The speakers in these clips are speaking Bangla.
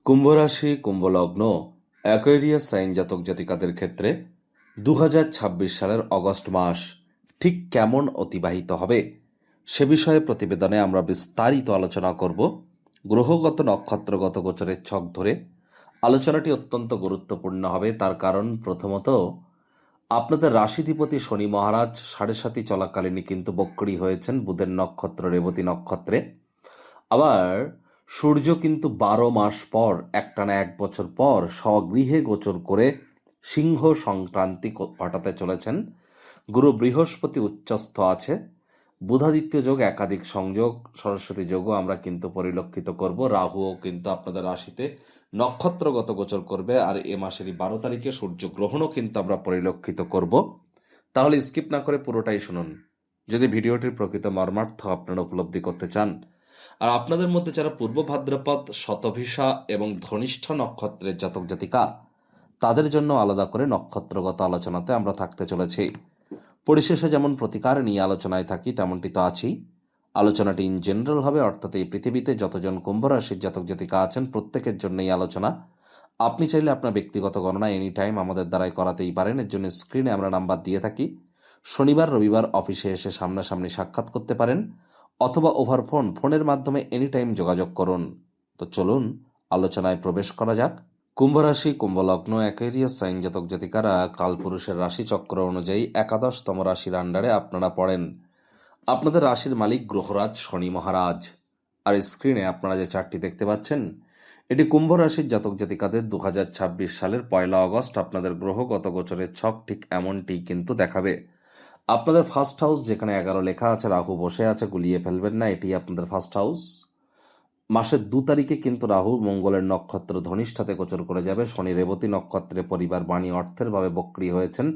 কুম্ভ রাশি, কুম্ভ লগ্ন, অ্যাকোয়ারিয়াস সাইন জাতক জাতিকাদের ক্ষেত্রে 2026 সালের অগস্ট মাস ঠিক কেমন অতিবাহিত হবে সে বিষয়ে প্রতিবেদনে আমরা বিস্তারিত আলোচনা করব। গ্রহগত নক্ষত্রগত গোচরের ছক ধরে আলোচনাটি অত্যন্ত গুরুত্বপূর্ণ হবে। তার কারণ প্রথমত আপনাদের রাশিধিপতি শনি মহারাজ 7.5 চলাকালীনই কিন্তু বক্রী হয়েছেন বুধের নক্ষত্র রেবতী নক্ষত্রে। আবার সূর্য কিন্তু 12 মাস পর, একটানা 1 বছর পর স্বগৃহে গোচর করে সিংহ সংক্রান্তি ঘটাতে চলেছেন। গুরু বৃহস্পতি উচ্চস্থ আছে। বুধাদিত্য যোগ, একাধিক সংযোগ, সরস্বতী যোগও আমরা কিন্তু পরিলক্ষিত করব। রাহুও কিন্তু আপনাদের রাশিতে নক্ষত্রগত গোচর করবে। আর এ মাসেরই 12 তারিখে সূর্যগ্রহণও কিন্তু আমরা পরিলক্ষিত করব। তাহলে স্কিপ না করে পুরোটাই শুনুন যদি ভিডিওটির প্রকৃত মর্মার্থ আপনারা উপলব্ধি করতে চান। আর আপনাদের মধ্যে যারা পূর্ব ভাদ্রপদ, শতভিষা এবং ধনিষ্ঠ নক্ষত্রের জাতক জাতিকা, তাদের জন্য আলাদা করে নক্ষত্রগত আলোচনাতে আমরা থাকতে চলেছি। পরিশেষে যেমন প্রতিকার নিয়ে আলোচনায় থাকি তেমনটি তো আছেই। আলোচনাটি ইন জেনারেল হবে, অর্থাৎ এই পৃথিবীতে যতজন কুম্ভ রাশির জাতক জাতিকা আছেন প্রত্যেকের জন্য এই আলোচনা। আপনি চাইলে আপনার ব্যক্তিগত গণনা এনি টাইম আমাদের দ্বারাই করাতেই পারেন। এর জন্য স্ক্রিনে আমরা নাম্বার দিয়ে থাকি। শনিবার রবিবার অফিসে এসে সামনাসামনি সাক্ষাৎ করতে পারেন, অথবা ওভার ফোনের মাধ্যমে এনি টাইম যোগাযোগ করুন। তো চলুন আলোচনায় প্রবেশ করা যাক। কুম্ভ রাশি, কুম্ভ লগ্ন, অ্যাকোয়ারিয়াস সাইন জাতক জাতিকারা কালপুরুষের রাশি চক্র অনুযায়ী 11তম রাশির আন্ডারে আপনারা পড়েন। আপনাদের রাশির মালিক গ্রহরাজ শনি মহারাজ। আর স্ক্রিনে আপনারা যে চার্টটি দেখতে পাচ্ছেন, এটি কুম্ভ রাশির জাতক জাতিকাদের 2026 সালের 1 আগস্ট আপনাদের গ্রহগত গোচরের ছক ঠিক এমনটি কিন্তু দেখাবে। আপনাদের ফার্স্ট হাউস, যেখানে 11 লেখা আছে, রাহু বসে আছে, গুলিয়ে ফেলবেন না, এটি আপনাদের ফার্স্ট হাউস। মাসের 2 তারিখে কিন্তু রাহু মঙ্গলের নক্ষত্র ধনিষ্ঠাতে গোচর করে যাবে। শনি রেবতী নক্ষত্রে পরিবার, বাণী, অর্থের ভাবে বক্রী হয়েছেন।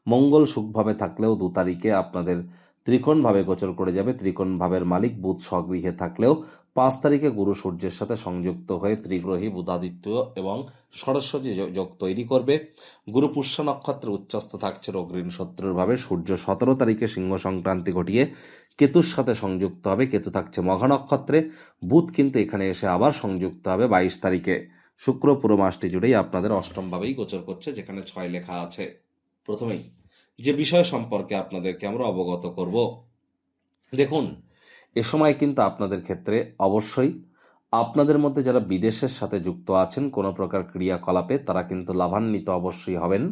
মঙ্গল সুখভাবে থাকলেও 2 তারিখে আপনাদের ত্রিকোণ ভাবে গোচর করে যাবে। ত্রিকোণ ভাবের মালিক বুধ স্বগৃহে থাকলেও 5 তারিখে গুরু সূর্যের সাথে সংযুক্ত হয়ে ত্রিগ্রহী বুধাদিত্য এবং সরস্বতী যোগ তৈরি করবে। গুরু পুষ্য নক্ষত্রে উচ্চস্থ থাকছে অগ্রীণ শত্রুর ভাবে। সূর্য 17 তারিখে সিংহ সংক্রান্তি ঘটিয়ে কেতুর সাথে সংযুক্ত হবে। কেতু থাকছে মঘা নক্ষত্রে। বুধ কিন্তু এখানে এসে আবার সংযুক্ত হবে 22 তারিখে। শুক্র পুরো মাসটি জুড়েই আপনাদের অষ্টমভাবেই গোচর করছে, যেখানে 6 লেখা আছে। প্রথমেই যে বিষয় সম্পর্কে আপনাদেরকে আমরা অবগত করব, দেখুন এ সময় কিন্তু আপনাদের ক্ষেত্রে অবশ্যই আপনাদের মধ্যে যারা বিদেশের সাথে যুক্ত আছেন কোনো প্রকার ক্রিয়াকলাপে, তারা কিন্তু লাভান্বিত অবশ্যই হবেন।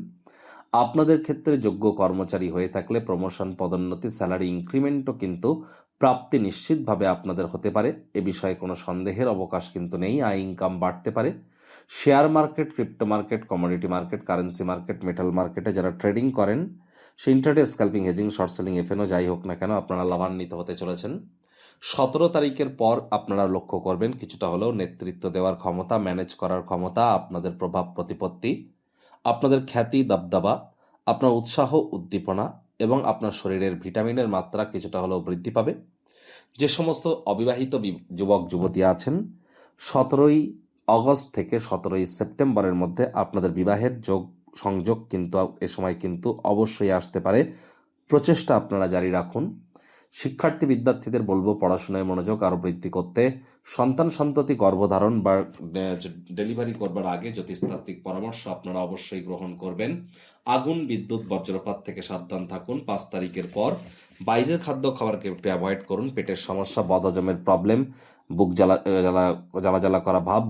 আপনাদের ক্ষেত্রে যোগ্য কর্মচারী হয়ে থাকলে প্রমোশন, পদোন্নতি, স্যালারি ইনক্রিমেন্টও কিন্তু প্রাপ্তি নিশ্চিতভাবে আপনাদের হতে পারে। এ বিষয়ে কোনো সন্দেহের অবকাশ কিন্তু নেই। আয় ইনকাম বাড়তে পারে। Share market, crypto market, commodity market, currency market, metal মার্কেটে যারা ট্রেডিং করেন, সে intraday, scalping, hedging, short selling, FNO যাই হোক না কেন, আপনারা লাভান্বিত হতে চলেছেন। 17 তারিখের পর আপনারা লক্ষ্য করবেন কিছুটা হলেও নেতৃত্ব দেওয়ার ক্ষমতা, ম্যানেজ করার ক্ষমতা, আপনাদের প্রভাব প্রতিপত্তি, আপনাদের খ্যাতি, দাবদাবা, আপনার উৎসাহ, উদ্দীপনা এবং আপনার শরীরের ভিটামিনের মাত্রা কিছুটা হলেও বৃদ্ধি পাবে। যে সমস্ত অবিবাহিত যুবক যুবতী আছেন, 17 আগস্ট থেকে 17 সেপ্টেম্বরের মধ্যে আপনাদের বিবাহের সংযোগ কিন্তু এ সময় কিন্তু অবশ্যই আসতে পারে। প্রচেষ্টা আপনারা জারি রাখুন। শিক্ষার্থী বিদ্যার্থীদের বলবো পড়াশোনায় মনোযোগ আরও বৃদ্ধি করতে। সন্তান সন্ততি গর্ভধারণ বা ডেলিভারি করবার আগে জ্যোতিষতাত্ত্বিক পরামর্শ আপনারা অবশ্যই গ্রহণ করবেন। আগুন, বিদ্যুৎ, বজ্রপাত থেকে সাবধান থাকুন। 5 তারিখের পর বাইরের খাদ্য খাবারকে একটু অ্যাভয়েড করুন। পেটের সমস্যা, বদহজমের প্রবলেম, বুক জ্বালা জ্বালা জ্বালা জ্বালা করা ভাব,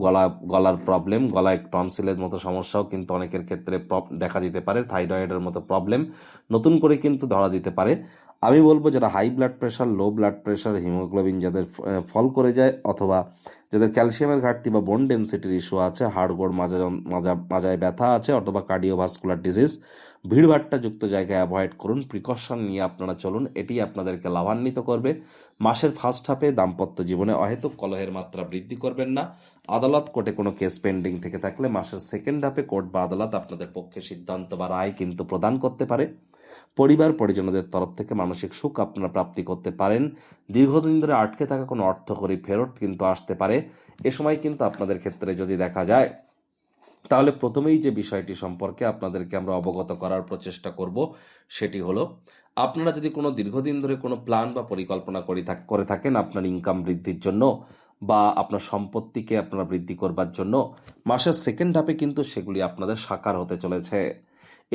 গলার প্রবলেম, গলায় টনসিলের মতো সমস্যাও কিন্তু অনেকের ক্ষেত্রে দেখা দিতে পারে। থাইরয়েডের মতো প্রবলেম নতুন করে কিন্তু ধরা দিতে পারে। আমি বলবো যারা high blood pressure, low blood pressure, haemoglobin যাদের ফল করে যায়, অথবা যাদের ক্যালসিয়ামের ঘাটতি বা বোন ডেন্সিটির ইস্যু আছে, হাড়গোড় মাজায় ব্যথা আছে, অথবা কার্ডিওভাস্কুলার ডিজিজ, ভিড়ভাট্টা যুক্ত জায়গায় অ্যাভয়েড করুন। প্রিকশন নিয়ে আপনারা চলুন, এটি আপনাদেরকে লাভান্বিত করবে। মাসের ফার্স্ট হাফে দাম্পত্য জীবনে অহেতুক কলহের মাত্রা বৃদ্ধি করবেন না। আদালত কোর্টে কোনো কেস পেন্ডিং থেকে থাকলে মাসের সেকেন্ড হাফে কোর্ট বা আদালত আপনাদের পক্ষে সিদ্ধান্ত বা রায় কিন্তু প্রদান করতে পারে। পরিবার পরিজনদের তরফ থেকে মানসিক সুখ আপনারা প্রাপ্তি করতে পারেন। দীর্ঘদিন ধরে আটকে থাকা কোনো অর্থকরী ফেরত কিন্তু আসতে পারে। এ সময় কিন্তু আপনাদের ক্ষেত্রে যদি দেখা যায়, তাহলে প্রথমেই যে বিষয়টি সম্পর্কে আপনাদেরকে আমরা অবগত করার প্রচেষ্টা করব সেটি হলো, আপনারা যদি কোনো দীর্ঘদিন ধরে কোনো প্ল্যান বা পরিকল্পনা করে থাকেন আপনার ইনকাম বৃদ্ধির জন্য, বা আপনার সম্পত্তিকে আপনারা বৃদ্ধি করবার জন্য মাসের সেকেন্ড হাফে কিন্তু সেগুলি আপনাদের সাকার হতে চলেছে।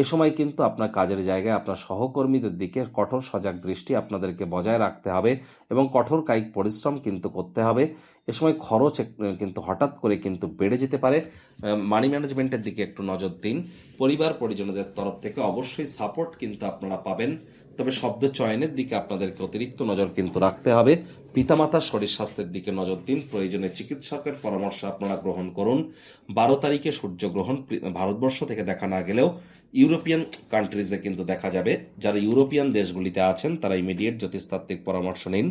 এ সময় কিন্তু আপনার কাজের জায়গায় আপনার সহকর্মীদের দিকে কঠোর সজাগ দৃষ্টি আপনাদেরকে বজায় রাখতে হবে এবং কঠোর কায়িক পরিশ্রম কিন্তু করতে হবে। এ সময় খরচ কিন্তু হঠাৎ করে কিন্তু বেড়ে যেতে পারে। মানি ম্যানেজমেন্টের দিকে একটু নজর দিন। পরিবার পরিজনদের তরফ থেকে অবশ্যই সাপোর্ট কিন্তু আপনারা পাবেন, তবে শব্দ চয়নের দিকে আপনাদেরকে অতিরিক্ত নজর কিন্তু রাখতে হবে। পিতামাতার শরীর স্বাস্থ্যের দিকে নজর দিন, প্রয়োজনে চিকিৎসকের পরামর্শ আপনারা গ্রহণ করুন। 12 তারিখে সূর্যগ্রহণ ভারতবর্ষ থেকে দেখা না গেলেও ইউরোপিয়ান কান্ট্রিজে কিন্তু দেখা যাবে। যারা ইউরোপিয়ান দেশগুলিতে আছেন তারা ইমিডিয়েট জ্যোতিষতাত্ত্বিক পরামর্শ নিন।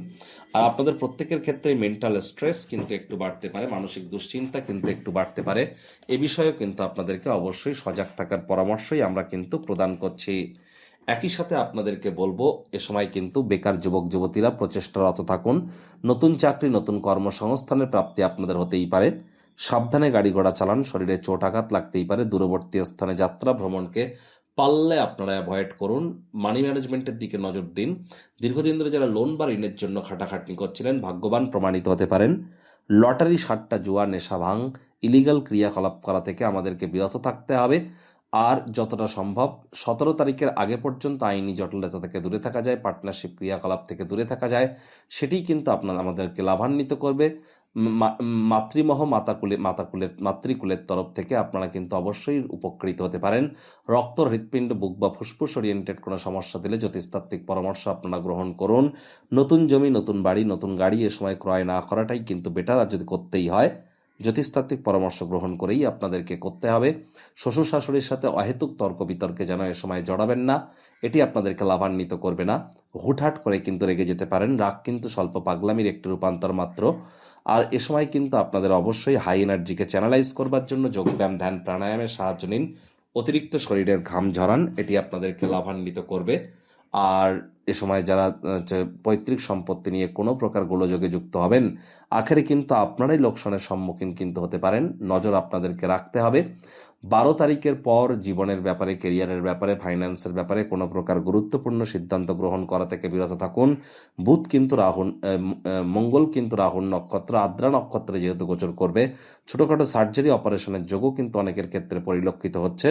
আর আপনাদের প্রত্যেকের ক্ষেত্রে মেন্টাল স্ট্রেস কিন্তু একটু বাড়তে পারে, মানসিক দুশ্চিন্তা কিন্তু একটু বাড়তে পারে। এ বিষয়েও কিন্তু আপনাদেরকে অবশ্যই সজাগ থাকার পরামর্শই আমরা কিন্তু প্রদান করছি। একই সাথে আপনাদেরকে বলবো, এ সময় কিন্তু বেকার যুবক যুবতীরা প্রচেষ্টারত থাকুন। নতুন চাকরি, নতুন কর্মসংস্থানের প্রাপ্তি আপনাদের হতেই পারে। সাবধানে গাড়ি ঘোড়া চালান, শরীরে চোট আঘাত লাগতেই পারে। দূরবর্তী স্থানে যাত্রা ভ্রমণকে পারলে আপনারা অ্যাভয়েড করুন। মানি ম্যানেজমেন্টের দিকে নজর দিন। দীর্ঘদিন ধরে যারা লোন বা ঋণের জন্য খাটাখাটনি করছিলেন ভাগ্যবান প্রমাণিত হতে পারেন। লটারি, সাট্টা, জুয়া, নেশা, ভাঙ, ইলিগাল ক্রিয়াকলাপ করা থেকে আমাদেরকে বিরত থাকতে হবে। আর যতটা সম্ভব 17 তারিখের আগে পর্যন্ত আইনি জটিলতা থেকে দূরে থাকা যায়, পার্টনারশিপ ক্রিয়াকলাপ থেকে দূরে থাকা যায়, সেটিই কিন্তু আমাদেরকে লাভান্বিত করবে। মাতৃকুলের তরফ থেকে আপনারা কিন্তু অবশ্যই উপকৃত হতে পারেন। রক্ত, হৃৎপিণ্ড, বুক বা ফুসফুস ওরিয়েন্টেড কোনো সমস্যা দিলে জ্যোতিষতাত্ত্বিক পরামর্শ আপনারা গ্রহণ করুন। নতুন জমি, নতুন বাড়ি, নতুন গাড়ি এ সময় ক্রয় না করাটাই কিন্তু বেটার। আর যদি করতেই হয় জ্যোতিষতাত্ত্বিক পরামর্শ গ্রহণ করেই আপনাদেরকে করতে হবে। শ্বশুর শাশুড়ির সাথে অহেতুক তর্ক বিতর্কে যেন এ সময় জড়াবেন না, এটি আপনাদেরকে লাভান্বিত করবে না। হুটহাট করে কিন্তু রেগে যেতে পারেন, রাগ কিন্তু স্বল্প পাগলামির একটি রূপান্তর মাত্র। আর এ সময় কিন্তু আপনাদের অবশ্যই হাই এনার্জিকে চ্যানেলাইজ করবার জন্য যোগব্যায়াম, ধ্যান, প্রাণায়ামের সাহায্য নিন। অতিরিক্ত শরীরের ঘাম ঝরান, এটি আপনাদেরকে লাভান্বিত করবে। আর এ সময় যারা পৈতৃক সম্পত্তি নিয়ে কোনো প্রকার গোলযোগে যুক্ত হবেন, আখেরে কিন্তু আপনারাই লোকসানের সম্মুখীন কিন্তু হতে পারেন। নজর আপনাদেরকে রাখতে হবে। 12 তারিখের পর জীবনের ব্যাপারে, কেরিয়ারের ব্যাপারে, ফাইন্যান্সের ব্যাপারে কোনো প্রকার গুরুত্বপূর্ণ সিদ্ধান্ত গ্রহণ করা থেকে বিরত থাকুন। বুধ কিন্তু মঙ্গল কিন্তু রাহুর নক্ষত্র, আদ্রা নক্ষত্রে যেহেতু গোচর করবে, ছোটোখাটো সার্জারি, অপারেশনের যোগও কিন্তু অনেকের ক্ষেত্রে পরিলক্ষিত হচ্ছে।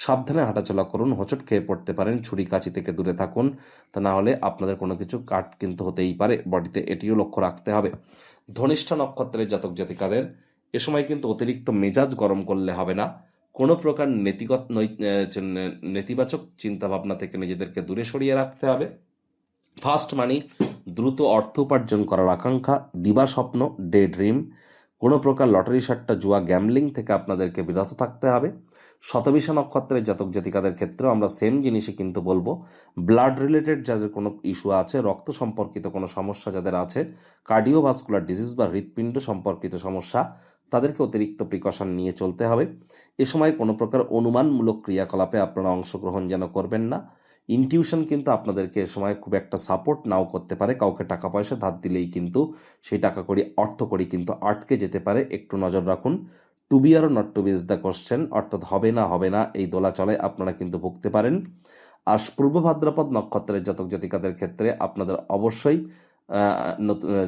সাবধানে হাঁটাচলা করুন, হোঁচট খেয়ে পড়তে পারেন। ছুরি কাঁচি থেকে দূরে থাকুন, তা না হলে আপনাদের কোনো কিছু কাট কিন্তু হতেই পারে বডিতে, এটিও লক্ষ্য রাখতে হবে। ধনিষ্ঠা নক্ষত্রের জাতক জাতিকাদের এ সময় কিন্তু অতিরিক্ত মেজাজ গরম করলে হবে না। কোনো প্রকার নেতিবাচক চিন্তাভাবনা থেকে নিজেদেরকে দূরে সরিয়ে রাখতে হবে। ফাস্ট মানি, দ্রুত অর্থ উপার্জন করার আকাঙ্ক্ষা, দিবা স্বপ্ন, ডে ড্রিম, কোনো প্রকার লটারি, সাট্টা, জুয়া, গ্যামলিং থেকে আপনাদেরকে বিরত থাকতে হবে। শতবিশা নক্ষত্রের জাতক জাতিকাদের ক্ষেত্রেও আমরা সেম জিনিসই কিন্তু বলবো। ব্লাড রিলেটেড যাদের কোনো ইস্যু আছে, রক্ত সম্পর্কিত কোনো সমস্যা যাদের আছে, কার্ডিওভাস্কুলার ডিজিজ বা হৃৎপিণ্ড সম্পর্কিত সমস্যা, তাদেরকে অতিরিক্ত প্রিকশন নিয়ে চলতে হবে। এ সময় কোনো প্রকার অনুমানমূলক ক্রিয়াকলাপে আপনারা অংশগ্রহণ যেন করবেন না। ইনটিউশন কিন্তু আপনাদেরকে এ সময় খুব একটা সাপোর্ট নাও করতে পারে। কাউকে টাকা পয়সা ধার দিলেই কিন্তু সেই টাকা কড়ি, অর্থ কড়ি কিন্তু আটকে যেতে পারে, একটু নজর রাখুন। To be or not to be is the question, অর্থাৎ হবে না হবে না এই দোলাচলে আপনারা কিন্তু ভুগতে পারেন। আর পূর্ব ভাদ্রপদ নক্ষত্রের জাতক জাতিকাদের ক্ষেত্রে আপনাদের অবশ্যই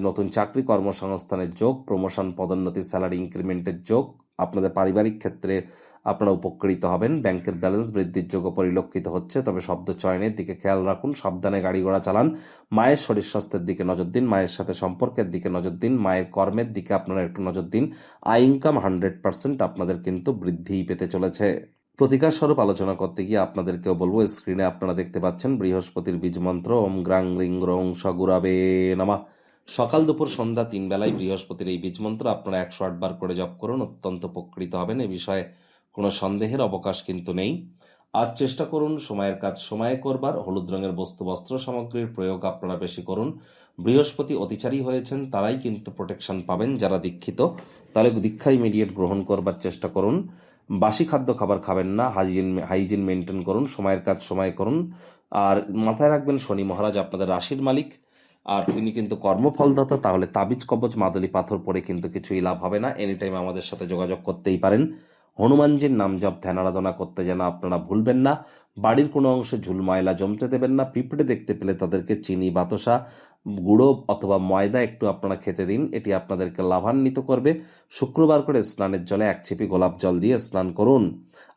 নতুন চাকরি, কর্মসংস্থানের যোগ, প্রমোশন, পদোন্নতি, স্যালারি ইনক্রিমেন্টের যোগ, আপনাদের পারিবারিক ক্ষেত্রে আপনারা উপকৃত হবেন। ব্যাংকের ব্যালেন্স বৃদ্ধির যোগও পরিলক্ষিত হচ্ছে, তবে শব্দ চয়নের দিকে খেয়াল রাখুন, সাবধানে গাড়ি ঘোড়া চালান। মায়ের শরীর স্বাস্থ্যের দিকে নজর দিন, মায়ের সাথে সম্পর্কের দিকে নজর দিন, মায়ের কর্মের দিকে আপনারা একটু নজর দিন। আয় ইনকাম 100% আপনাদের কিন্তু বৃদ্ধিই পেতে চলেছে। প্রতিকার স্বরূপ আলোচনা করতে গিয়ে আপনাদেরকেও বলবো, স্ক্রিনে আপনারা দেখতে পাচ্ছেন বৃহস্পতির বীজ মন্ত্র ওম গ্রাং রিং রং সগুরাবে নামা। সকাল, দুপুর, সন্ধ্যা 3 বেলায় বৃহস্পতির এই বীজ মন্ত্র আপনারা 108 বার করে জপ করুন, অত্যন্ত উপকৃত হবেন। এ বিষয়ে কোনো সন্দেহের অবকাশ কিন্তু নেই। আজ চেষ্টা করুন সময়ের কাজ সময়ে করবার। হলুদ রঙের বস্তু, বস্ত্র সামগ্রীর প্রয়োগ আপনারা বেশি করুন। বৃহস্পতি অতিচারী হয়েছেন, তারাই কিন্তু প্রোটেকশন পাবেন যারা দীক্ষিত, তাহলে দীক্ষা ইমিডিয়েট গ্রহণ করবার চেষ্টা করুন। বাসি খাদ্য খাবার খাবেন না, হাইজিন মেনটেন করুন, সময়ের কাজ সময় করুন। আর মাথায় রাখবেন শনি মহারাজ আপনাদের রাশির মালিক, আর তিনি কিন্তু কর্মফলদাতা, তাহলে তাবিজ, কবচ, মাদুলি পাথর পরে কিন্তু কিছুই লাভ হবে না। এনি টাইম আমাদের সাথে যোগাযোগ করতেই পারেন। হনুমানজির নাম জপ, ধ্যান, আরাধনা করতে যেন আপনারা ভুলবেন না। বাড়ির কোনো অংশে ঝুল ময়লা জমতে দেবেন না। পিঁপড়ে দেখতে পেলে তাদেরকে চিনি, বাতাসা গুঁড়ো অথবা ময়দা একটু আপনারা খেতে দিন, এটি আপনাদেরকে লাভান্বিত করবে। শুক্রবার করে স্নানের জলে 1 ছিপি গোলাপ জল দিয়ে স্নান করুন।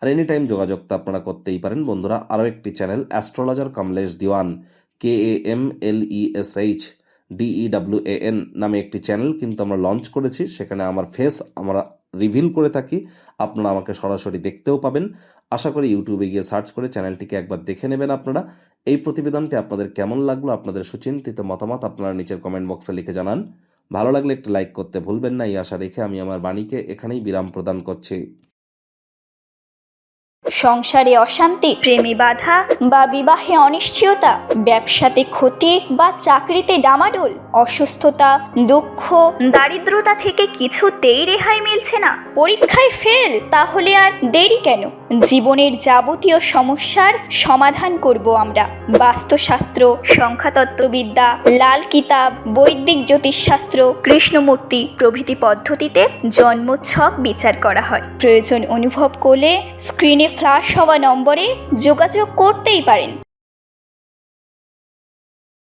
আর এনি টাইম যোগাযোগ তো আপনারা করতেই পারেন বন্ধুরা। আরও একটি চ্যানেল অ্যাস্ট্রোলজার কামলেশ দিওয়ান, KAMLESHDEWAN নামে একটি চ্যানেল কিন্তু আমরা লঞ্চ করেছি। সেখানে আমার ফেস আমরা রিভিল করে থাকি, আপনারা আমাকে সরাসরি দেখতেও পাবেন। আশা করি ইউটিউবে গিয়ে সার্চ করে চ্যানেলটিকে একবার দেখে নেবেন আপনারা। এই প্রতিবেদনটি আপনাদের কেমন লাগলো, আপনাদের সুচিন্তিত মতামত আপনারা নিচের কমেন্ট বক্সে লিখে জানান। ভালো লাগলে একটি লাইক করতে ভুলবেন না। এই আশা রেখে আমি আমার বাণীকে এখানেই বিরাম প্রদান করছি। সংসারে অশান্তি, প্রেমে বাধা বা বিবাহে অনিশ্চয়তা, ব্যবসাতে ক্ষতি বা চাকরিতে ডামাডোল, অসুস্থতা, দুঃখ, দারিদ্রতা থেকে কিছুতেই রেহাই মিলছে না, পরীক্ষায় ফেল, তাহলে আর দেরি কেন? জীবনের যাবতীয় সমস্যার সমাধান করব আমরা। বাস্তুশাস্ত্র, সংখ্যাতত্ত্ববিদ্যা, লাল কিতাব, বৈদিক জ্যোতিষশাস্ত্র, কৃষ্ণমূর্তি প্রভৃতি পদ্ধতিতে জন্মছক বিচার করা হয়। প্রয়োজন অনুভব করলে স্ক্রিনে ফ্ল্যাশ হওয়া নম্বরে যোগাযোগ করতেই পারেন।